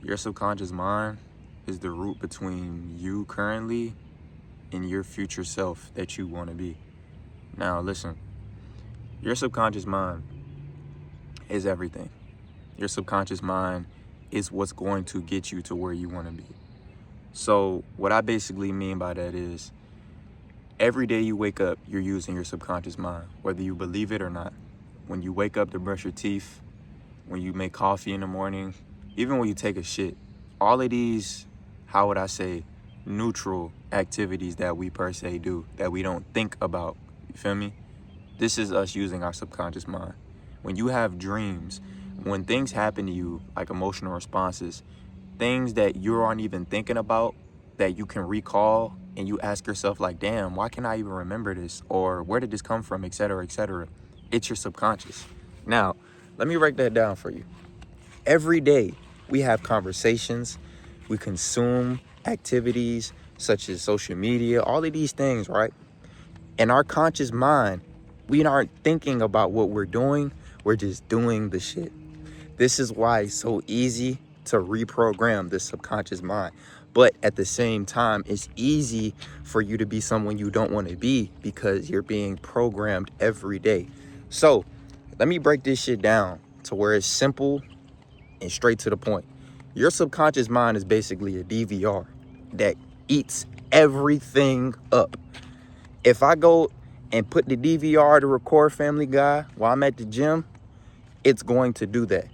Your subconscious mind is the root between you currently and your future self that you want to be. Now, listen, your subconscious mind is everything. Your subconscious mind is what's going to get you to where you want to be. So what I basically mean by that is every day you wake up, you're using your subconscious mind, whether you believe it or not. When you wake up to brush your teeth, when you make coffee in the morning, even when you take a shit, all of these, how would I say, neutral activities that we per se do, that we don't think about, you feel me? This is us using our subconscious mind. When you have dreams, when things happen to you, like emotional responses, things that you aren't even thinking about, that you can recall, and you ask yourself like, damn, why can't I even remember this? Or where did this come from, et cetera, et cetera. It's your subconscious. Now, let me break that down for you. Every day we have conversations, we consume activities such as social media, all of these things, right? In our conscious mind, we aren't thinking about what we're doing, we're just doing the shit. This is why it's so easy to reprogram the subconscious mind. But at the same time, it's easy for you to be someone you don't want to be because you're being programmed every day. So let me break this shit down to where it's simple and straight to the point. Your subconscious mind is basically a DVR that eats everything up. If I go and put the DVR to record Family Guy while I'm at the gym, it's going to do that.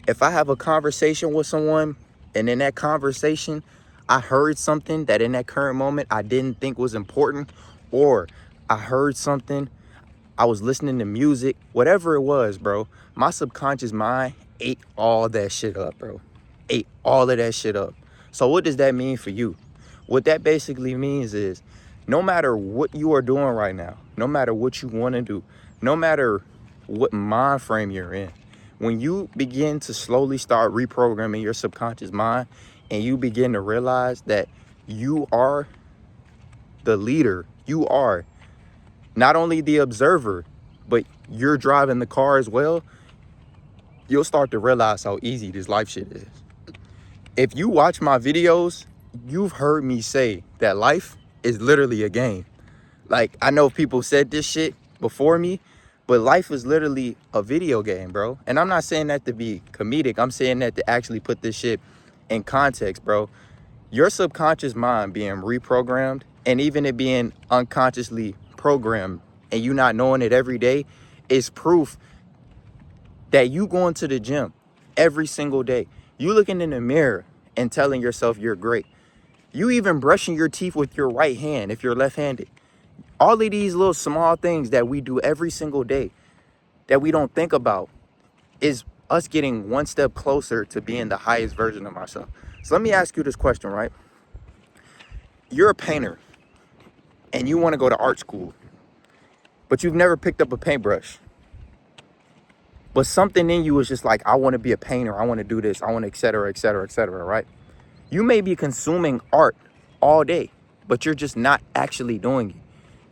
If I have a conversation with someone and in that conversation, I heard something that in that current moment I didn't think was important, or I heard something, I was listening to music, whatever it was, bro, my subconscious mind ate all that shit up, bro. Ate all of that shit up. So what does that mean for you? What that basically means is no matter what you are doing right now, no matter what you want to do, no matter what mind frame you're in, when you begin to slowly start reprogramming your subconscious mind and you begin to realize that you are the leader, you are not only the observer, but you're driving the car as well, you'll start to realize how easy this life shit is. If you watch my videos, you've heard me say that life is literally a game. Like, I know people said this shit before me, but life is literally a video game, bro. And I'm not saying that to be comedic. I'm saying that to actually put this shit in context, bro. Your subconscious mind being reprogrammed, and even it being unconsciously programmed, and you not knowing it every day, is proof that you going to the gym every single day. You looking in the mirror and telling yourself you're great. You even brushing your teeth with your right hand if you're left-handed. All of these little small things that we do every single day that we don't think about is us getting one step closer to being the highest version of ourselves. So let me ask you this question, right? You're a painter and you want to go to art school, but you've never picked up a paintbrush. But something in you is just like, I want to be a painter. I want to do this. I want to, et cetera, et cetera, et cetera, right? You may be consuming art all day, but you're just not actually doing it.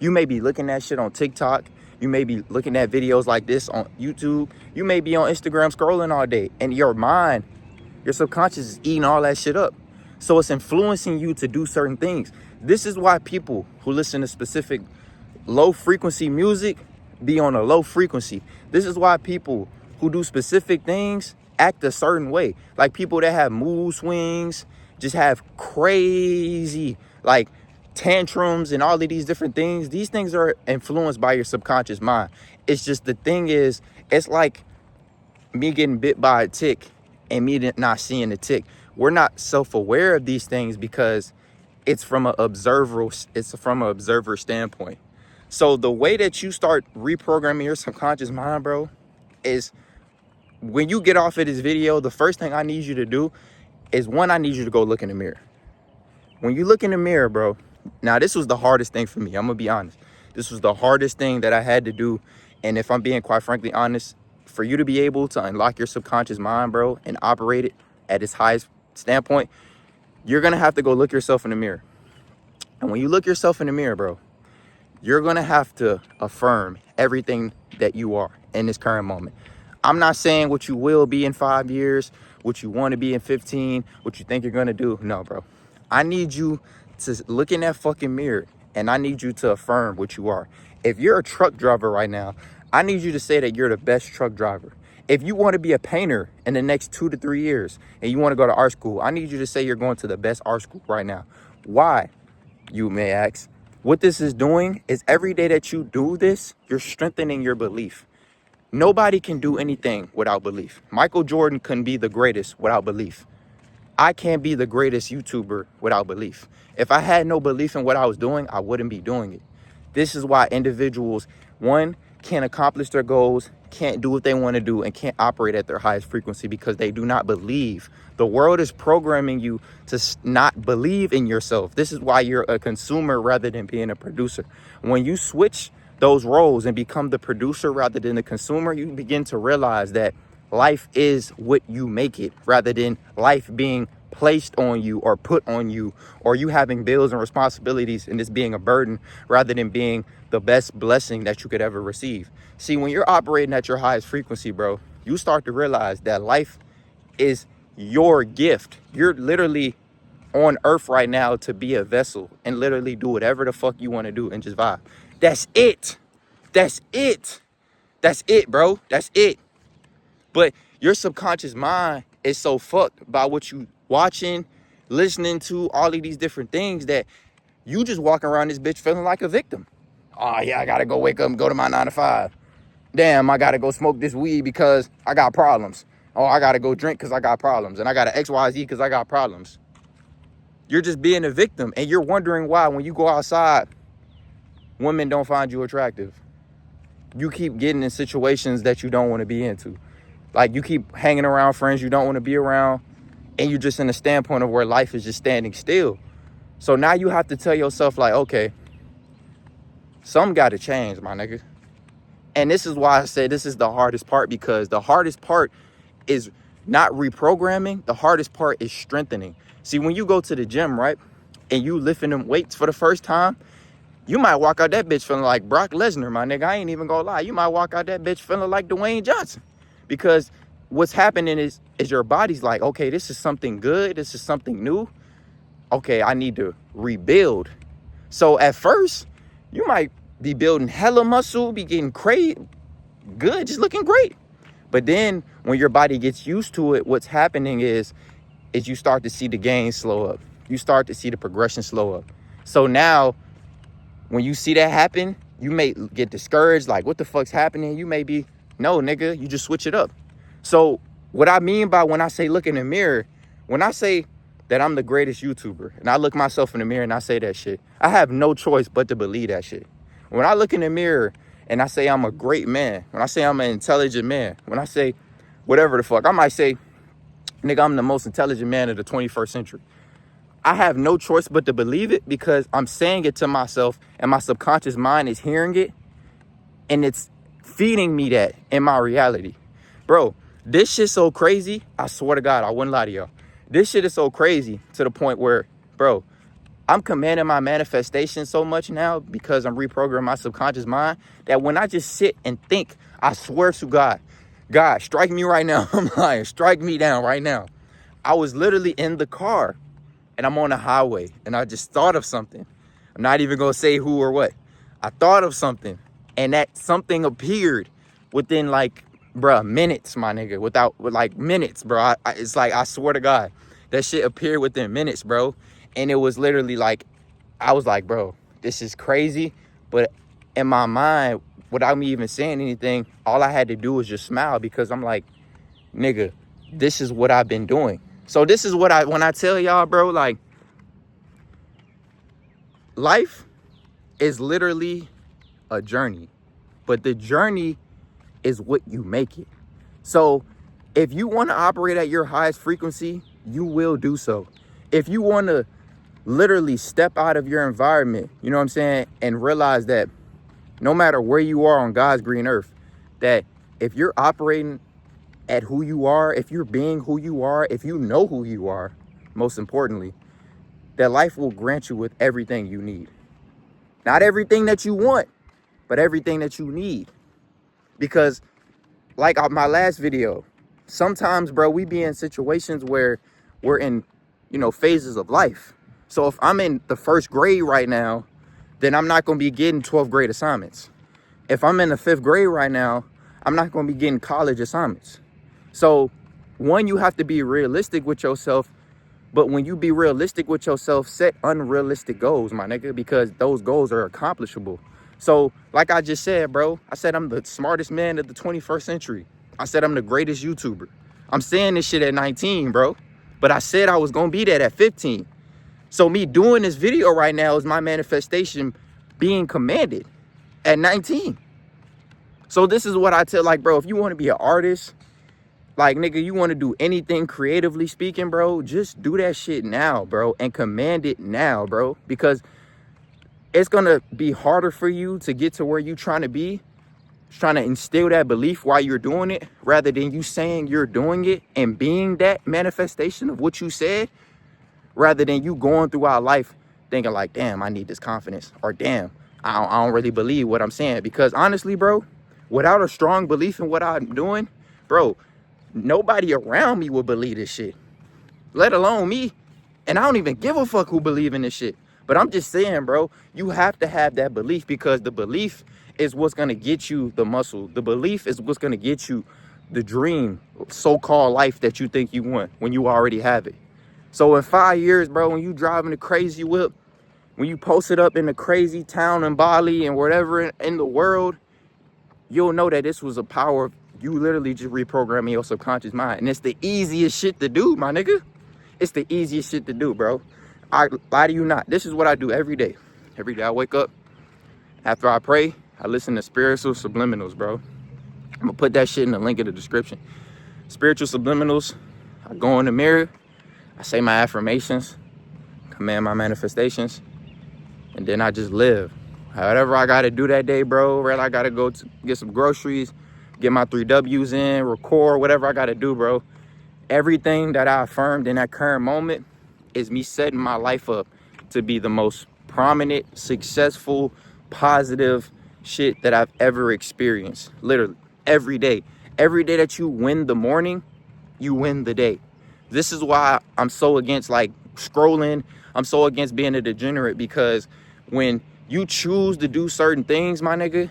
You may be looking at shit on TikTok. You may be looking at videos like this on YouTube. You may be on Instagram scrolling all day. And your mind, your subconscious is eating all that shit up. So it's influencing you to do certain things. This is why people who listen to specific low frequency music be on a low frequency. This is why people who do specific things act a certain way. Like people that have mood swings, just have crazy, like, tantrums and all of these different things. These things are influenced by your subconscious mind. It's just, the thing is, it's like me getting bit by a tick and me not seeing the tick. We're not self-aware of these things because it's from an observer standpoint. So the way that you start reprogramming your subconscious mind, bro, is when you get off of this video, the first thing I need you to do is, one, I need you to go look in the mirror. When you look in the mirror, bro, now this was the hardest thing for me. I'm gonna be honest. This was the hardest thing that I had to do. And if I'm being quite frankly honest, for you to be able to unlock your subconscious mind, bro, and operate it at its highest standpoint, you're gonna have to go look yourself in the mirror. And when you look yourself in the mirror, bro, you're gonna have to affirm everything that you are in this current moment. I'm not saying what you will be in 5 years, what you want to be in 15, what you think you're going to do. No, bro. I need you to look in that fucking mirror, and I need you to affirm what you are. If you're a truck driver right now, I need you to say that you're the best truck driver. If you want to be a painter in the next 2 to 3 years and you want to go to art school, I need you to say you're going to the best art school right now. Why, you may ask? What this is doing is every day that you do this, you're strengthening your belief. Nobody can do anything without belief. Michael Jordan couldn't be the greatest without belief. I can't be the greatest YouTuber without belief. If I had no belief in what I was doing, I wouldn't be doing it. This is why individuals, one, can't accomplish their goals, can't do what they want to do, and can't operate at their highest frequency because they do not believe. The world is programming you to not believe in yourself. This is why you're a consumer rather than being a producer. When you switch those roles and become the producer rather than the consumer, you begin to realize that life is what you make it, rather than life being placed on you or put on you, or you having bills and responsibilities and this being a burden rather than being the best blessing that you could ever receive. See, when you're operating at your highest frequency, bro, you start to realize that life is your gift. You're literally on earth right now to be a vessel and literally do whatever the fuck you want to do and just vibe. That's it. That's it. That's it, bro. That's it. But your subconscious mind is so fucked by what you watching, listening to, all of these different things that you just walk around this bitch feeling like a victim. Oh yeah, I gotta go wake up and go to my 9 to 5. Damn, I gotta go smoke this weed because I got problems. Oh, I gotta go drink because I got problems. And I gotta XYZ because I got problems. You're just being a victim, and you're wondering why when you go outside, women don't find you attractive. You keep getting in situations that you don't want to be into. Like, you keep hanging around friends you don't want to be around, and you're just in a standpoint of where life is just standing still. So now you have to tell yourself, like, okay, something got to change, my nigga. And this is why I say this is the hardest part, because the hardest part is not reprogramming. The hardest part is strengthening. See, when you go to the gym, right, and you lifting them weights for the first time, you might walk out that bitch feeling like Brock Lesnar, my nigga. I ain't even gonna lie. You might walk out that bitch feeling like Dwayne Johnson. Because what's happening is your body's like, okay, this is something good. This is something new. Okay, I need to rebuild. So at first, you might be building hella muscle, be getting good, just looking great. But then when your body gets used to it, what's happening is you start to see the gains slow up. You start to see the progression slow up. So now, when you see that happen, you may get discouraged, like, what the fuck's happening? You may be, no, nigga, you just switch it up. So what I mean by when I say look in the mirror, when I say that I'm the greatest YouTuber and I look myself in the mirror and I say that shit, I have no choice but to believe that shit. When I look in the mirror and I say I'm a great man, when I say I'm an intelligent man, when I say whatever the fuck, I might say, nigga, I'm the most intelligent man of the 21st century. I have no choice but to believe it, because I'm saying it to myself and my subconscious mind is hearing it and it's feeding me that in my reality. Bro, this shit's so crazy. I swear to God, I wouldn't lie to y'all. This shit is so crazy to the point where, bro, I'm commanding my manifestation so much now because I'm reprogramming my subconscious mind that when I just sit and think, I swear to God, God, strike me right now. I'm lying. Strike me down right now. I was literally in the car and I'm on the highway and I just thought of something. I'm not even going to say who or what. I thought of something, and that something appeared within, like, bruh, minutes, my nigga. With minutes, bro. It's like, I swear to God, that shit appeared within minutes, bro. And it was literally like, I was like, bro, this is crazy. But in my mind, without me even saying anything, all I had to do was just smile, because I'm like, nigga, this is what I've been doing. So this is what when I tell y'all, bro, like, life is literally a journey, but the journey is what you make it. So if you want to operate at your highest frequency, you will do so. If you want to literally step out of your environment, you know what I'm saying, and realize that no matter where you are on God's green earth, that if you're operating at who you are, if you're being who you are, if you know who you are, most importantly, that life will grant you with everything you need. Not everything that you want, but everything that you need. Because like my last video, sometimes, bro, we be in situations where we're in, phases of life. So if I'm in the first grade right now, then I'm not going to be getting 12th grade assignments. If I'm in the 5th grade right now, I'm not going to be getting college assignments. So one, you have to be realistic with yourself. But when you be realistic with yourself, set unrealistic goals, my nigga, because those goals are accomplishable. So like I just said, bro, I said I'm the smartest man of the 21st century. I said I'm the greatest YouTuber. I'm saying this shit at 19, bro. But I said I was going to be that at 15. So me doing this video right now is my manifestation being commanded at 19. So this is what I tell, like, bro, if you want to be an artist, like, nigga, you want to do anything creatively speaking, bro, just do that shit now, bro, and command it now, bro, because it's going to be harder for you to get to where you're trying to be, trying to instill that belief while you're doing it, rather than you saying you're doing it and being that manifestation of what you said, rather than you going throughout life thinking like, damn, I need this confidence, or damn, I don't really believe what I'm saying. Because honestly, bro, without a strong belief in what I'm doing, bro, nobody around me will believe this shit, let alone me. And I don't even give a fuck who believe in this shit. But I'm just saying, bro, you have to have that belief, because the belief is what's going to get you the muscle. The belief is what's going to get you the dream, so-called life that you think you want when you already have it. So in 5 years, bro, when you driving a crazy whip, when you post it up in a crazy town in Bali and whatever in the world, you'll know that this was a power of you literally just reprogramming your subconscious mind. And it's the easiest shit to do, my nigga. It's the easiest shit to do, bro. I lie to you not. This is what I do every day. Every day I wake up. After I pray, I listen to spiritual subliminals, bro. I'm going to put that shit in the link in the description. Spiritual subliminals. I go in the mirror. I say my affirmations. Command my manifestations. And then I just live. Whatever I got to do that day, bro. Whether I got to go to get some groceries, get my 3 W's in, record, whatever I got to do, bro. Everything that I affirmed in that current moment is me setting my life up to be the most prominent, successful, positive shit that I've ever experienced. Literally, every day. Every day that you win the morning, you win the day. This is why I'm so against, like, scrolling. I'm so against being a degenerate, because when you choose to do certain things, my nigga,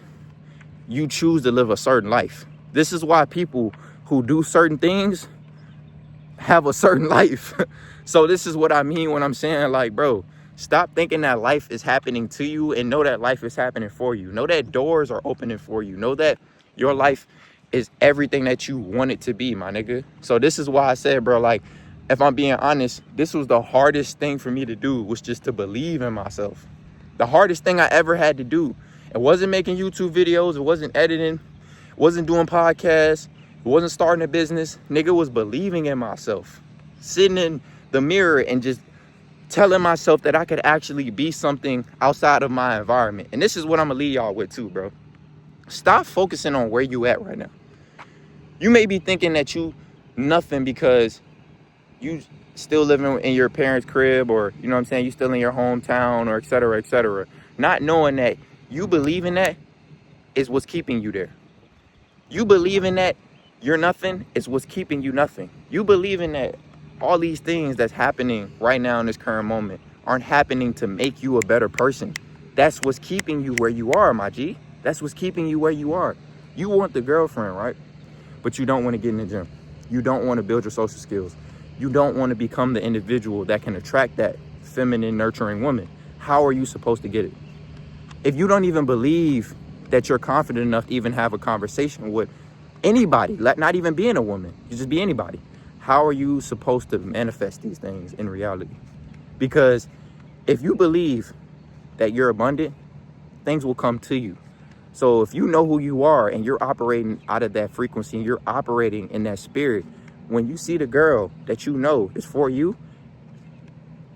you choose to live a certain life. This is why people who do certain things have a certain life. So this is what I mean when I'm saying, like, bro, stop thinking that life is happening to you, and know that life is happening for you. Know that doors are opening for you. Know that your life is everything that you want it to be, my nigga. So this is why I said, bro, like, if I'm being honest, this was the hardest thing for me to do, was just to believe in myself. The hardest thing I ever had to do. It wasn't making YouTube videos. It wasn't editing. It wasn't doing podcasts. It wasn't starting a business. Nigga, was believing in myself. Sitting in the mirror and just telling myself that I could actually be something outside of my environment. And this is what I'm going to leave y'all with too, bro. Stop focusing on where you at right now. You may be thinking that you nothing because you still living in your parents' crib, or, you know what I'm saying, you still in your hometown, or et cetera, et cetera. Not knowing that you believe in that is what's keeping you there. You believe in that you're nothing is what's keeping you nothing. You believe in that all these things that's happening right now in this current moment aren't happening to make you a better person. That's what's keeping you where you are, my G. That's what's keeping you where you are. You want the girlfriend, right? But you don't want to get in the gym. You don't want to build your social skills. You don't want to become the individual that can attract that feminine, nurturing woman. How are you supposed to get it? If you don't even believe that you're confident enough to even have a conversation with anybody, not even being a woman, you just be anybody, how are you supposed to manifest these things in reality? Because if you believe that you're abundant, things will come to you. So if you know who you are and you're operating out of that frequency, and you're operating in that spirit, when you see the girl that you know is for you,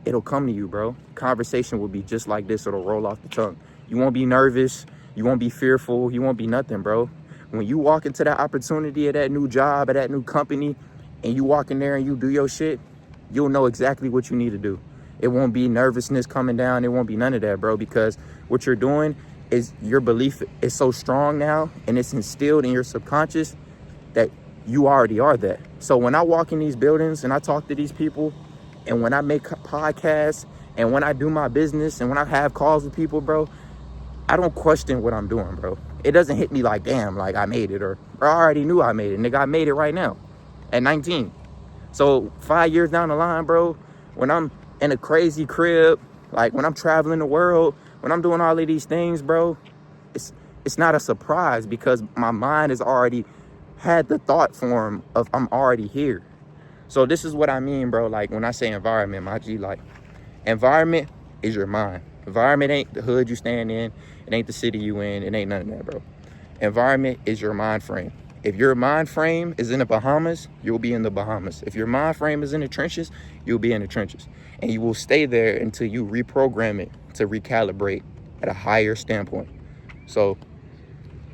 it'll come to you, bro. Conversation will be just like this. It'll roll off the tongue. You won't be nervous. You won't be fearful. You won't be nothing, bro. When you walk into that opportunity at that new job, at that new company, and you walk in there and you do your shit, you'll know exactly what you need to do. It won't be nervousness coming down. It won't be none of that, bro, because what you're doing is your belief is so strong now, and it's instilled in your subconscious that you already are that. So when I walk in these buildings and I talk to these people, and when I make podcasts, and when I do my business, and when I have calls with people, bro, I don't question what I'm doing, bro. It doesn't hit me like, damn, like I made it, or I already knew I made it. Nigga, I made it right now at 19. So 5 years down the line, bro, when I'm in a crazy crib, like when I'm traveling the world, when I'm doing all of these things, bro, it's not a surprise, because my mind has already had the thought form of I'm already here. So this is what I mean, bro. Like when I say environment, my G, like environment is your mind. Environment ain't the hood you stand in. It ain't the city you in. It ain't none of that, bro. Environment is your mind frame. If your mind frame is in the Bahamas, you'll be in the Bahamas. If your mind frame is in the trenches, you'll be in the trenches. And you will stay there until you reprogram it to recalibrate at a higher standpoint. So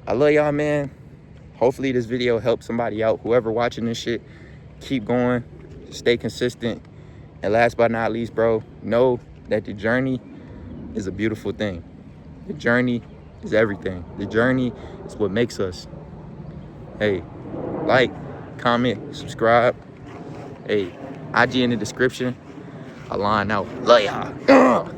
I love y'all, man. Hopefully this video helps somebody out. Whoever watching this shit, keep going, stay consistent. And last but not least, bro, know that the journey is a beautiful thing. The journey is everything. The journey is what makes us. Hey, like, comment, subscribe. Hey, IG in the description. I line out. Love y'all.